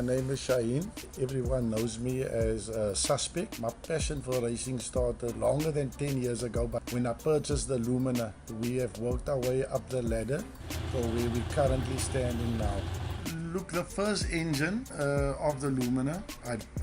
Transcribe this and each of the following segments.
My name is Shaheen. Everyone knows me as a Suspect. My passion for racing started longer than 10 years ago, but when I purchased the Lumina, we have worked our way up the ladder to where we're currently standing now. Look, the first engine of the Lumina,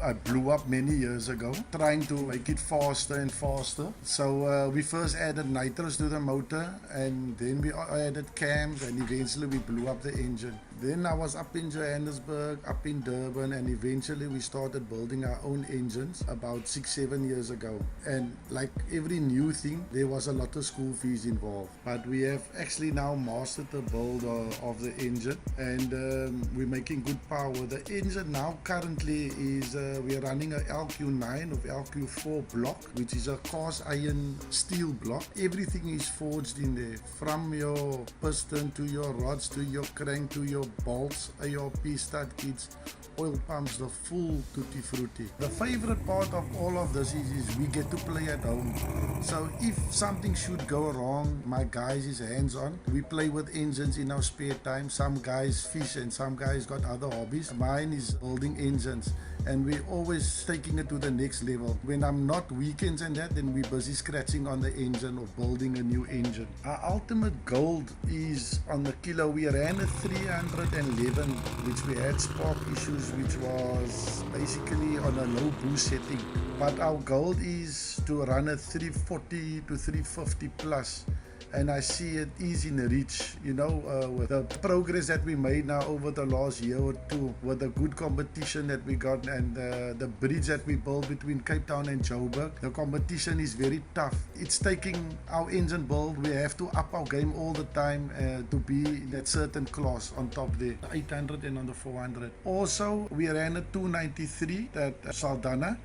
I blew up many years ago, trying to make it faster and faster. So we first added nitros to the motor, and then we added cams, and eventually we blew up the engine. Then I was up in Johannesburg, up in Durban, and eventually we started building our own engines about 6-7 years ago. And like every new thing, there was a lot of school fees involved. But we have actually now mastered the build of the engine, and we're making good power. The engine now currently is, we're running a LQ9 of LQ4 block, which is a cast iron steel block. Everything is forged in there, from your piston to your rods to your crank to your bolts, ARP stud kits, oil pumps, the full tutti frutti. The favorite part of all of this is we get to play at home. So if something should go wrong, my guys is hands-on. We play with engines in our spare time. Some guys fish and some guys got other hobbies. Mine is building engines, and we're always taking it to the next level. When I'm not weekends and that, then we're busy scratching on the engine or building a new engine. Our ultimate goal is on the kilo. We ran a 311, which we had spark issues, which was basically on a low boost setting. But our goal is to run a 340 to 350 plus. And I see it is in reach, you know, with the progress that we made now over the last year or two, with the good competition that we got, and the bridge that we built between Cape Town and Joburg. The competition is very tough. It's taking our engine build. We have to up our game all the time to be in that certain class on top there, the 800 and on the 400. Also, we ran a 293 at Saldanha.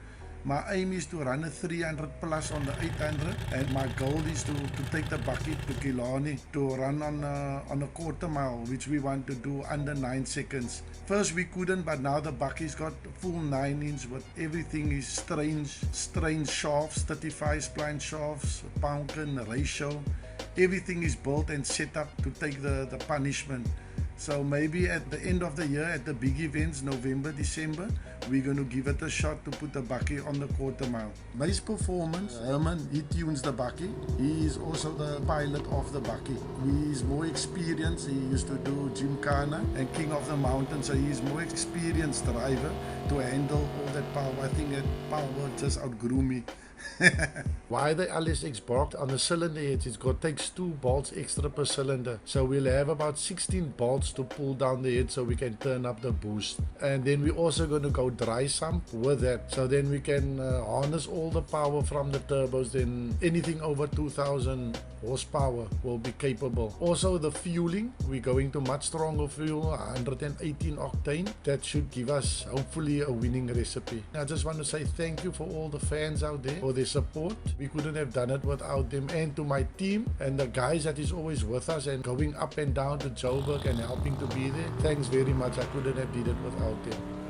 My aim is to run a 300 plus on the 800, and my goal is to take the bakkie to Killarney to run on a quarter mile, which we want to do under 9 seconds. First we couldn't, but now the bakkie's got full 9-inch with everything is strange shafts, 35 spline shafts, pumpkin ratio. Everything is built and set up to take the punishment. So maybe at the end of the year, at the big events, November, December, we're going to give it a shot to put the bakkie on the quarter mile. Base performance, Herman, he tunes the bakkie. He is also the pilot of the bakkie. He is more experienced. He used to do Gymkhana and King of the Mountain, so he is more experienced driver to handle all that power. I think that power just outgrew me. Why the LSX box on the cylinder heads, takes 2 bolts extra per cylinder, so we'll have about 16 bolts to pull down the head so we can turn up the boost. And then we're also going to go dry sump with that, so then we can harness all the power from the turbos. Then anything over 2000 horsepower will be capable. Also the fueling, we're going to much stronger fuel, 118 octane. That should give us hopefully a winning recipe. I just want to say thank you for all the fans out there, for their support. We couldn't have done it without them, and to my team and the guys that is always with us and going up and down to Joburg and helping to be there. Thanks very much. I couldn't have did it without them.